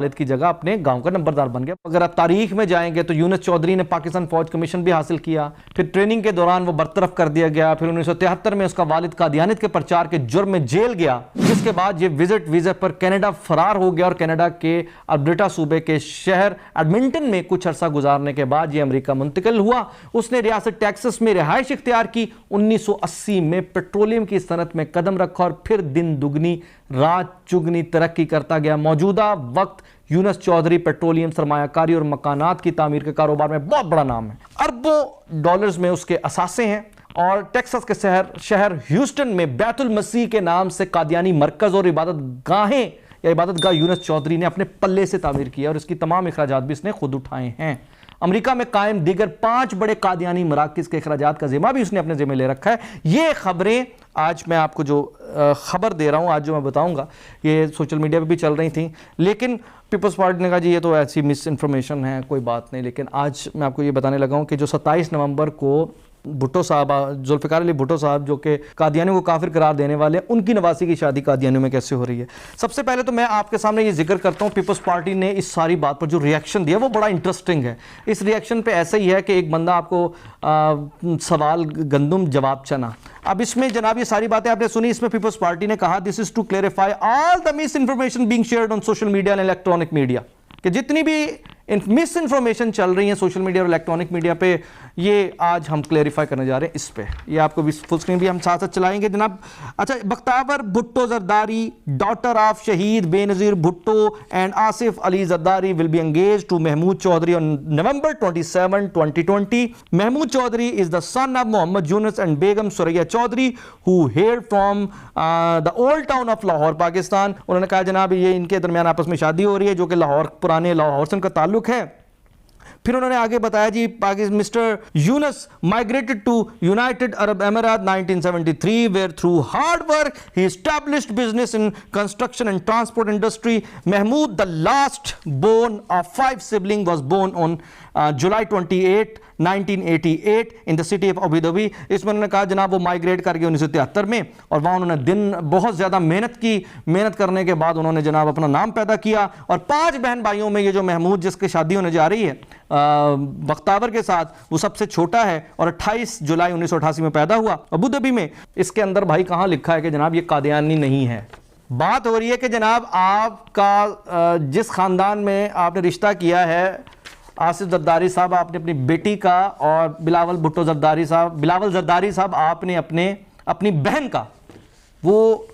वालिद की जगह अपने गांव का नंबरदार बन गया। अगर आप तारीख में जाएंगे तो यूनुस चौधरी ने पाकिस्तान फौज कमीशन भी हासिल किया, फिर ट्रेनिंग के दौरान वो बरतरफ कर दिया गया, फिर 1973 में उसका वालिद कादियानियत के प्रचार के जुर्म में जेल गया, जिसके बाद ये विजिट वीजा पर कनाडा फरार हो गया और कनाडा के अल्बर्टा सूबे के शहर एडमिंटन में कुछ अरसा गुजारने के बाद ये अमेरिका मुंतकिल हुआ। उसने रियासत टेक्सास में रिहाइश इख्तियार की, 1980 में पेट्रोलियम की सनत में कदम रखा और फिर दिन दुगनी रात चुगनी तरक्की करता गया। मौजूदा वक्त यूनुस चौधरी पेट्रोलियम सरमायाकारी और मकानात की तामीर के कारोबार में बहुत बड़ा नाम है। अरबों डॉलर्स में उसके असासे हैं और टेक्सास के शहर ह्यूस्टन में बैतुल मसीह के नाम से कादियानी मरकज और इबादतगाहें या इबादतगाह यूनुस चौधरी ने अपने पल्ले से तामीर किया और इसकी तमाम अखराजात भी इसने खुद उठाए हैं। अमेरिका में कायम दीगर 5 बड़े कादियानी मराकिज के अखराजात का जिम्मा भी उसने अपने जिम्मे ले रखा है। ये खबरें आज मैं आपको जो खबर दे रहा हूँ, आज जो मैं बताऊंगा, ये सोशल मीडिया पे भी चल रही थी, लेकिन पीपल्स पार्टी ने कहा जी ये तो ऐसी मिस इन्फॉर्मेशन है, कोई बात नहीं। लेकिन आज मैं आपको ये बताने लगा हूँ कि जो 27 नवंबर को भुट्टो साहब, जुल्फ़िकार अली भुट्टो साहब जो कि कादियानियों को काफिर करार देने वाले हैं, उनकी नवासी की शादी कादियानियों में कैसे हो रही है। सबसे पहले तो मैं आपके सामने ये जिक्र करता हूँ, पीपल्स पार्टी ने इस सारी बात पर जो रिएक्शन दिया वो बड़ा इंटरेस्टिंग है। इस रिएक्शन पे ऐसा ही है कि एक बंदा आपको सवाल गंदुम जवाब चना। अब इसमें जनाब ये सारी बातें आपने सुनी, इसमें पीपल्स पार्टी ने कहा this is to clarify all the misinformation being shared on social media and electronic media, कि जितनी भी मिस इन्फॉर्मेशन चल रही है सोशल मीडिया और इलेक्ट्रॉनिक मीडिया पे, ये आज हम क्लेरिफाई करने जा रहे हैं इस पे। ये आपको भी फुल स्क्रीन भी हम साथ साथ चलाएंगे जनाब। अच्छा, Bakhtawar Bhutto Zardari, daughter of Shaheed Benazir Bhutto and Asif Ali Zardari will be engage to Mahmood Chaudhry on November 27, 2020. Mahmood Chaudhry is the son of Mohammad Yunus and Begum Suraiya Chaudhry who hail from the old town of Lahore, Pakistan. उन्होंने कहा जनाब ये इनके दरमियान आपस में शादी हो रही है जो कि लाहौर, पुराने लाहौर से उनका ताल्लुक है। फिर उन्होंने आगे बताया जी mister Yunus migrated to United Arab Emirates 1973 where through hard work he established business in construction and transport industry. Mahmood the last born of 5 sibling was born on July 28, 1988 in the city of Abu Dhabi. इसमें उन्होंने कहा जनाब वो migrate कर गए 1973 में और वहाँ उन्होंने दिन बहुत ज़्यादा मेहनत की। मेहनत करने के बाद उन्होंने जनाब अपना नाम पैदा किया और 5 बहन भाइयों में ये जो महमूद जिसकी शादी होने जा रही है बख्तावर के साथ, वो सबसे छोटा है और 28 जुलाई 1988 में पैदा हुआ अबू धाबी में। इसके अंदर भाई कहाँ लिखा है कि जनाब ये कादियानी नहीं है। बात हो रही है कि जनाब आपका जिस ख़ानदान में आपने रिश्ता किया है आसिफ जरदारी साहब, आपने अपनी बेटी का, और बिलावल भुट्टो जरदारी साहब, बिलावल जरदारी साहब आपने अपनी बहन का, वो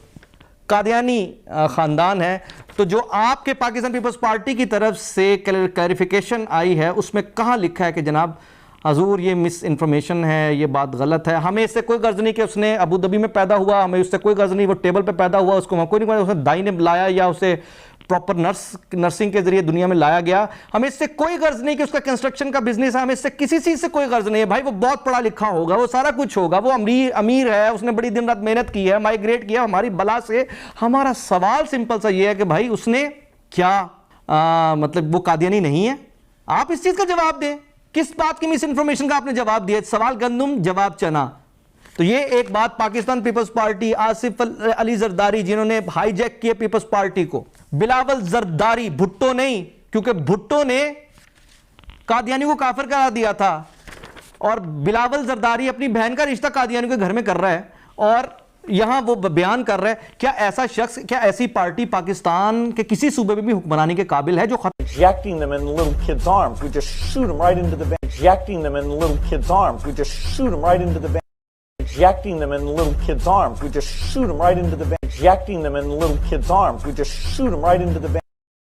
कादियानी ख़ानदान है। तो जो आपके पाकिस्तान पीपल्स पार्टी की तरफ से क्लैरिफिकेशन आई है उसमें कहाँ लिखा है कि जनाब हजूर ये मिस इन्फॉर्मेशन है, ये बात गलत है। हमें इससे कोई गर्ज नहीं कि उसने अबू धाबी में पैदा हुआ, हमें उससे कोई गर्ज नहीं वो टेबल पे पैदा हुआ, उसको हम कोई नहीं, उसने दाई ने लाया या उसे प्रॉपर नर्सिंग के जरिए दुनिया में लाया गया। हमें इससे कोई गर्ज नहीं कि उसका कंस्ट्रक्शन का बिजनेस है, हमें इससे किसी चीज़ से कोई गर्ज नहीं है। भाई वो बहुत पढ़ा लिखा होगा, वो सारा कुछ होगा, वो अमीर है, उसने बड़ी दिन रात मेहनत की है, माइग्रेट किया हमारी बला से। हमारा सवाल सिंपल सा ये है कि भाई उसने क्या मतलब वो कादियानी नहीं है? आप इस चीज़ का जवाब दें। किस बात की मिस इन्फॉर्मेशन का आपने जवाब दिया? सवाल गंदुम जवाब चना। तो ये एक बात पाकिस्तान पीपल्स पार्टी, आसिफ अली जरदारी जिन्होंने हाईजैक किया पीपल्स पार्टी को, बिलावल जरदारी, भुट्टो नहीं, क्योंकि भुट्टो ने कादियानी को काफिर करा दिया था और बिलावल जरदारी अपनी बहन का रिश्ता कादियानी के घर में कर रहा है और यहां वो बयान कर रहा है। क्या ऐसा शख्स, क्या ऐसी पार्टी पाकिस्तान के किसी सूबे में भी हुक्मरानी के काबिल है जो injecting them in little kids' arms, we just shoot them right into the vein. Injecting them in little kids' arms, we just shoot them right into the vein. Injecting them in little kids' arms, we just shoot them right into the vein. Injecting them in little kids' arms, we just shoot them right into the vein.